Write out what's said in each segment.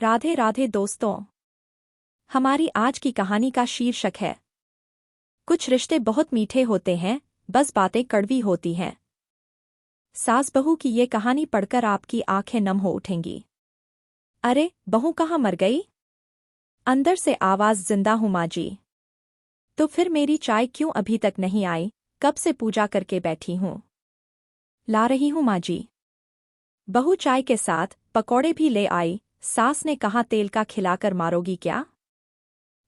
राधे राधे दोस्तों। हमारी आज की कहानी का शीर्षक है कुछ रिश्ते बहुत मीठे होते हैं, बस बातें कड़वी होती हैं। सास बहू की ये कहानी पढ़कर आपकी आंखें नम हो उठेंगी। अरे बहू कहाँ मर गई? अंदर से आवाज, जिंदा हूँ माँ जी। तो फिर मेरी चाय क्यों अभी तक नहीं आई? कब से पूजा करके बैठी हूँ। ला रही हूँ माँ जी। बहू चाय के साथ पकौड़े भी ले आई। सास ने कहा, तेल का खिलाकर मारोगी क्या?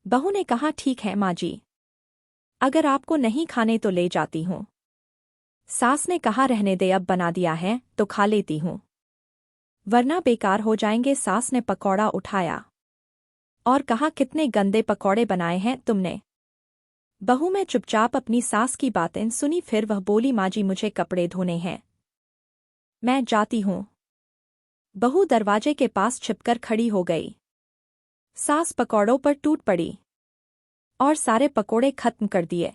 बहू ने कहा, ठीक है माँ जी, अगर आपको नहीं खाने तो ले जाती हूँ। सास ने कहा, रहने दे, अब बना दिया है तो खा लेती हूँ, वरना बेकार हो जाएंगे। सास ने पकौड़ा उठाया और कहा, कितने गंदे पकौड़े बनाए हैं तुमने। बहू में चुपचाप अपनी सास की बातें सुनी। फिर वह बोली, माँ जी मुझे कपड़े धोने हैं, मैं जाती हूँ। बहू दरवाजे के पास छिपकर खड़ी हो गई। सास पकौड़ों पर टूट पड़ी और सारे पकौड़े खत्म कर दिए।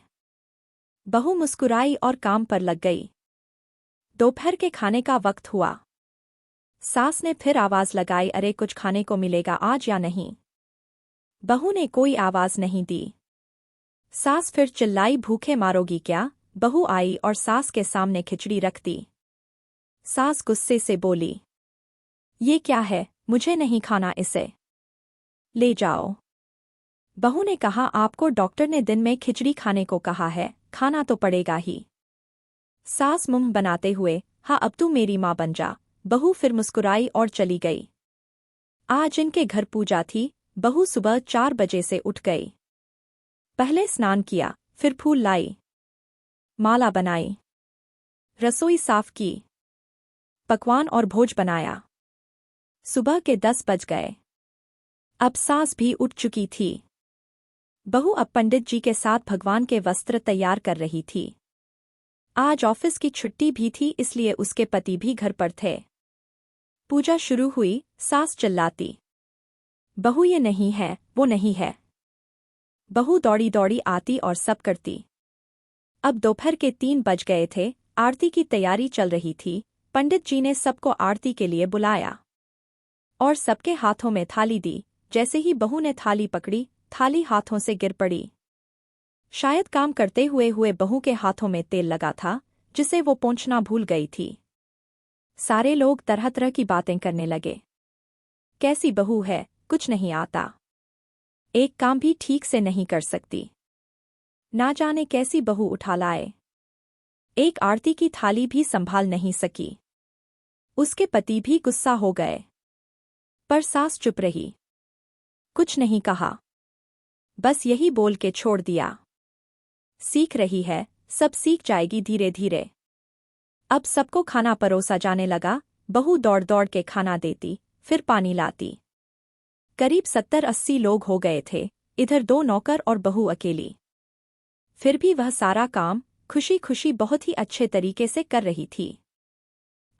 बहू मुस्कुराई और काम पर लग गई। दोपहर के खाने का वक्त हुआ। सास ने फिर आवाज लगाई, अरे कुछ खाने को मिलेगा आज या नहीं? बहू ने कोई आवाज नहीं दी। सास फिर चिल्लाई, भूखे मारोगी क्या? बहू आई और सास के सामने खिचड़ी रख दी। सास गुस्से से बोली, ये क्या है? मुझे नहीं खाना इसे, ले जाओ। बहू ने कहा, आपको डॉक्टर ने दिन में खिचड़ी खाने को कहा है, खाना तो पड़ेगा ही। सास मुंह बनाते हुए, हाँ अब तू मेरी माँ बन जा। बहू फिर मुस्कुराई और चली गई। आज इनके घर पूजा थी। बहू सुबह 4 बजे से उठ गई। पहले स्नान किया, फिर फूल लाई, माला बनाई, रसोई साफ की, पकवान और भोज बनाया। सुबह के 10 बज गए। अब सास भी उठ चुकी थी। बहू अब पंडित जी के साथ भगवान के वस्त्र तैयार कर रही थी। आज ऑफिस की छुट्टी भी थी, इसलिए उसके पति भी घर पर थे। पूजा शुरू हुई। सास चिल्लाती, बहू ये नहीं है, वो नहीं है। बहू दौड़ी दौड़ी आती और सब करती। अब दोपहर के 3 बज गए थे। आरती की तैयारी चल रही थी। पंडित जी ने सबको आरती के लिए बुलाया और सबके हाथों में थाली दी। जैसे ही बहू ने थाली पकड़ी, थाली हाथों से गिर पड़ी। शायद काम करते हुए हुए बहू के हाथों में तेल लगा था, जिसे वो पोंछना भूल गई थी। सारे लोग तरह तरह की बातें करने लगे। कैसी बहू है, कुछ नहीं आता, एक काम भी ठीक से नहीं कर सकती, ना जाने कैसी बहू उठा लाए, एक आरती की थाली भी संभाल नहीं सकी। उसके पति भी गुस्सा हो गए, पर सास चुप रही, कुछ नहीं कहा, बस यही बोल के छोड़ दिया, सीख रही है, सब सीख जाएगी धीरे धीरे। अब सबको खाना परोसा जाने लगा। बहू दौड़ दौड़ के खाना देती, फिर पानी लाती। करीब 70-80 लोग हो गए थे। इधर 2 नौकर और बहू अकेली। फिर भी वह सारा काम खुशी खुशी बहुत ही अच्छे तरीके से कर रही थी।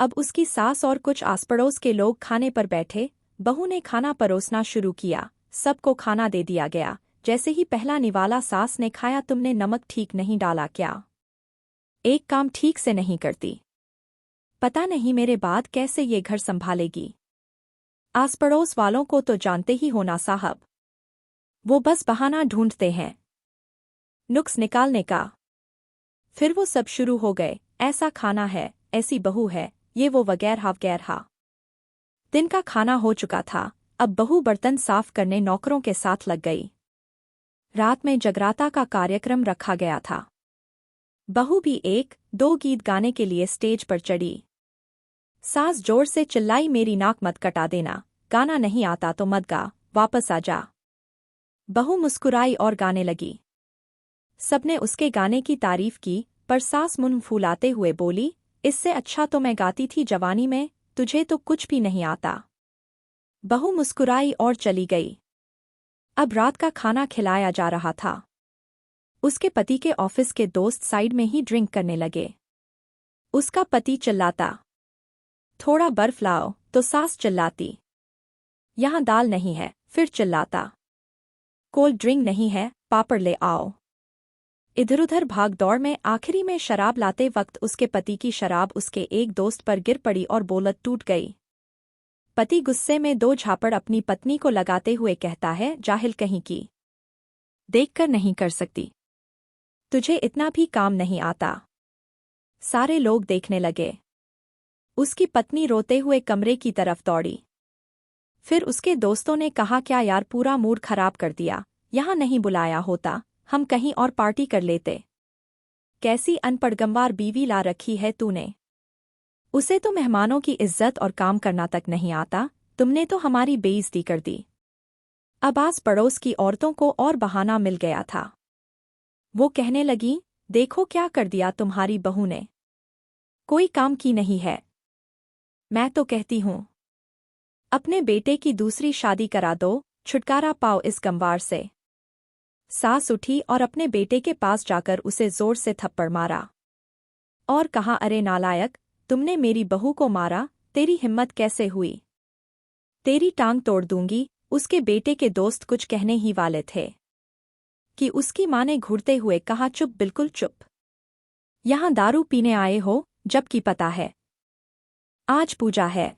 अब उसकी सास और कुछ आसपड़ोस के लोग खाने पर बैठे। बहू ने खाना परोसना शुरू किया। सबको खाना दे दिया गया। जैसे ही पहला निवाला सास ने खाया, तुमने नमक ठीक नहीं डाला क्या? एक काम ठीक से नहीं करती, पता नहीं मेरे बाद कैसे ये घर संभालेगी। आसपड़ोस वालों को तो जानते ही हो ना साहब, वो बस बहाना ढूंढते हैं नुक्स निकालने का। फिर वो सब शुरू हो गए, ऐसा खाना है, ऐसी बहू है, ये वो वगैरह वगैरह। दिन का खाना हो चुका था। अब बहू बर्तन साफ करने नौकरों के साथ लग गई। रात में जगराता का कार्यक्रम रखा गया था। बहू भी 1-2 गीत गाने के लिए स्टेज पर चढ़ी। सास जोर से चिल्लाई, मेरी नाक मत कटा देना, गाना नहीं आता तो मत गा, वापस आ जा। बहू मुस्कुराई और गाने लगी। सबने उसके गाने की तारीफ की, पर सास मुंह फुलाते हुए बोली, इससे अच्छा तो मैं गाती थी जवानी में, तुझे तो कुछ भी नहीं आता। बहू मुस्कुराई और चली गई। अब रात का खाना खिलाया जा रहा था। उसके पति के ऑफिस के दोस्त साइड में ही ड्रिंक करने लगे। उसका पति चिल्लाता, थोड़ा बर्फ लाओ, तो सास चिल्लाती, यहाँ दाल नहीं है, फिर चिल्लाता, कोल्ड ड्रिंक नहीं है, पापड़ ले आओ। इधर उधर भाग दौड़ में आखिरी में शराब लाते वक्त उसके पति की शराब उसके एक दोस्त पर गिर पड़ी और बोलत टूट गई। पति गुस्से में दो झापड़ अपनी पत्नी को लगाते हुए कहता है, जाहिल कहीं की, देखकर नहीं कर सकती, तुझे इतना भी काम नहीं आता। सारे लोग देखने लगे। उसकी पत्नी रोते हुए कमरे की तरफ दौड़ी। फिर उसके दोस्तों ने कहा, क्या यार, पूरा मूड खराब कर दिया, यहाँ नहीं बुलाया होता, हम कहीं और पार्टी कर लेते। कैसी अनपढ़ बीवी ला रखी है तूने, उसे तो मेहमानों की इज्जत और काम करना तक नहीं आता, तुमने तो हमारी बेइज्जती कर दी। अब आस पड़ोस की औरतों को और बहाना मिल गया था। वो कहने लगी, देखो क्या कर दिया तुम्हारी बहू ने, कोई काम की नहीं है। मैं तो कहती हूँ अपने बेटे की दूसरी शादी करा दो, छुटकारा पाओ इस गंवार से। सास उठी और अपने बेटे के पास जाकर उसे जोर से थप्पड़ मारा और कहा, अरे नालायक, तुमने मेरी बहू को मारा, तेरी हिम्मत कैसे हुई, तेरी टांग तोड़ दूंगी। उसके बेटे के दोस्त कुछ कहने ही वाले थे कि उसकी माँ ने घूरते हुए कहा, चुप, बिल्कुल चुप, यहाँ दारू पीने आए हो, जबकि पता है आज पूजा है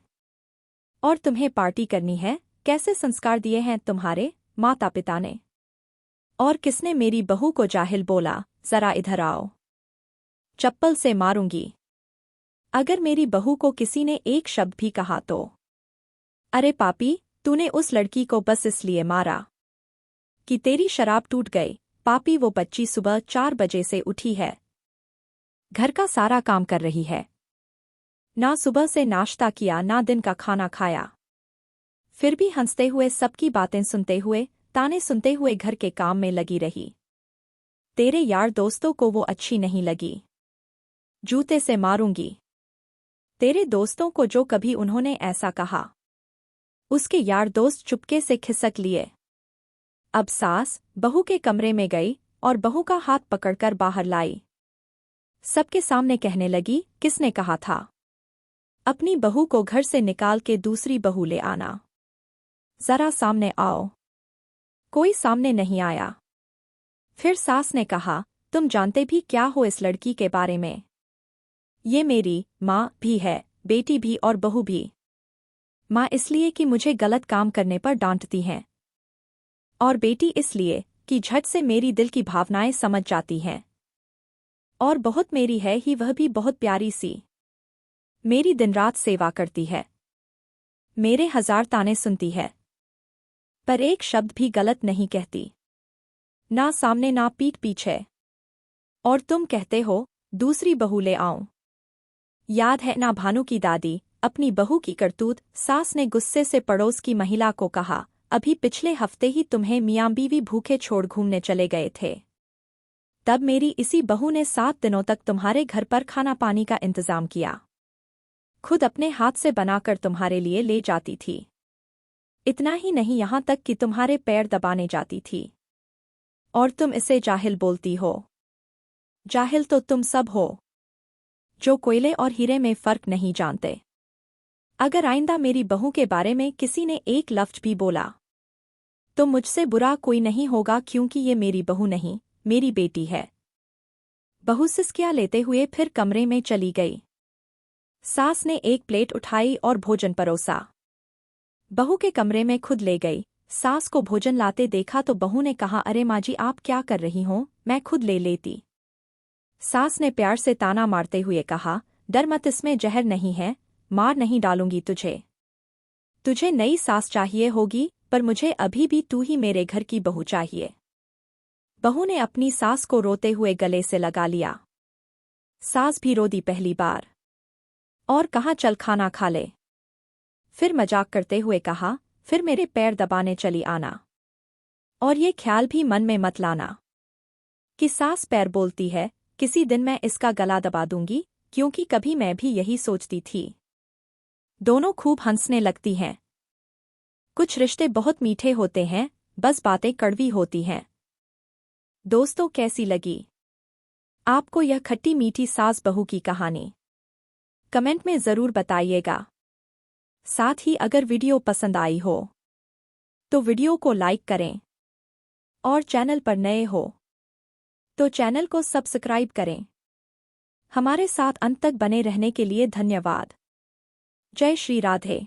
और तुम्हें पार्टी करनी है। कैसे संस्कार दिए हैं तुम्हारे माता पिता ने, और किसने मेरी बहू को जाहिल बोला, जरा इधर आओ, चप्पल से मारूंगी अगर मेरी बहू को किसी ने एक शब्द भी कहा तो। अरे पापी, तूने उस लड़की को बस इसलिए मारा कि तेरी शराब टूट गई। पापी, वो बच्ची सुबह 4 बजे से उठी है, घर का सारा काम कर रही है, ना सुबह से नाश्ता किया ना दिन का खाना खाया, फिर भी हंसते हुए सबकी बातें सुनते हुए, ताने सुनते हुए घर के काम में लगी रही। तेरे यार दोस्तों को वो अच्छी नहीं लगी, जूते से मारूंगी तेरे दोस्तों को जो कभी उन्होंने ऐसा कहा। उसके यार दोस्त चुपके से खिसक लिए। अब सास बहू के कमरे में गई और बहू का हाथ पकड़कर बाहर लाई। सबके सामने कहने लगी, किसने कहा था अपनी बहू को घर से निकाल के दूसरी बहू ले आना, जरा सामने आओ। कोई सामने नहीं आया। फिर सास ने कहा, तुम जानते भी क्या हो इस लड़की के बारे में, ये मेरी माँ भी है, बेटी भी और बहू भी। माँ इसलिए कि मुझे गलत काम करने पर डांटती हैं, और बेटी इसलिए कि झट से मेरी दिल की भावनाएं समझ जाती हैं, और बहुत मेरी है ही, वह भी बहुत प्यारी सी, मेरी दिन रात सेवा करती है, मेरे 1000 ताने सुनती है, पर एक शब्द भी गलत नहीं कहती, ना सामने ना पीठ पीछे। और तुम कहते हो दूसरी बहू ले आऊं। याद है ना भानु की दादी, अपनी बहू की करतूत। सास ने गुस्से से पड़ोस की महिला को कहा, अभी पिछले हफ्ते ही तुम्हें मियां बीवी भूखे छोड़ घूमने चले गए थे, तब मेरी इसी बहू ने 7 दिनों तक तुम्हारे घर पर खाना पानी का इंतजाम किया, खुद अपने हाथ से बनाकर तुम्हारे लिए ले जाती थी। इतना ही नहीं, यहाँ तक कि तुम्हारे पैर दबाने जाती थी, और तुम इसे जाहिल बोलती हो। जाहिल तो तुम सब हो, जो कोयले और हीरे में फर्क नहीं जानते। अगर आइंदा मेरी बहू के बारे में किसी ने एक लफ्ज भी बोला तो मुझसे बुरा कोई नहीं होगा, क्योंकि ये मेरी बहू नहीं, मेरी बेटी है। बहू सिसकियां लेते हुए फिर कमरे में चली गई। सास ने एक प्लेट उठाई और भोजन परोसा, बहू के कमरे में खुद ले गई। सास को भोजन लाते देखा तो बहू ने कहा, अरे माँ जी, आप क्या कर रही हो, मैं खुद ले लेती। सास ने प्यार से ताना मारते हुए कहा, डर मत, इसमें जहर नहीं है, मार नहीं डालूंगी तुझे। तुझे नई सास चाहिए होगी, पर मुझे अभी भी तू ही मेरे घर की बहू चाहिए। बहू ने अपनी सास को रोते हुए गले से लगा लिया। सास भी रो दी पहली बार और कहा, चल खाना खा ले। फिर मजाक करते हुए कहा, फिर मेरे पैर दबाने चली आना, और ये ख्याल भी मन में मत लाना कि सास पैर बोलती है, किसी दिन मैं इसका गला दबा दूंगी, क्योंकि कभी मैं भी यही सोचती थी। दोनों खूब हंसने लगती हैं। कुछ रिश्ते बहुत मीठे होते हैं, बस बातें कड़वी होती हैं। दोस्तों, कैसी लगी आपको यह खट्टी मीठी सास बहू की कहानी? कमेंट में ज़रूर बताइएगा। साथ ही अगर वीडियो पसंद आई हो तो वीडियो को लाइक करें, और चैनल पर नए हो तो चैनल को सब्सक्राइब करें। हमारे साथ अंत तक बने रहने के लिए धन्यवाद। जय श्री राधे।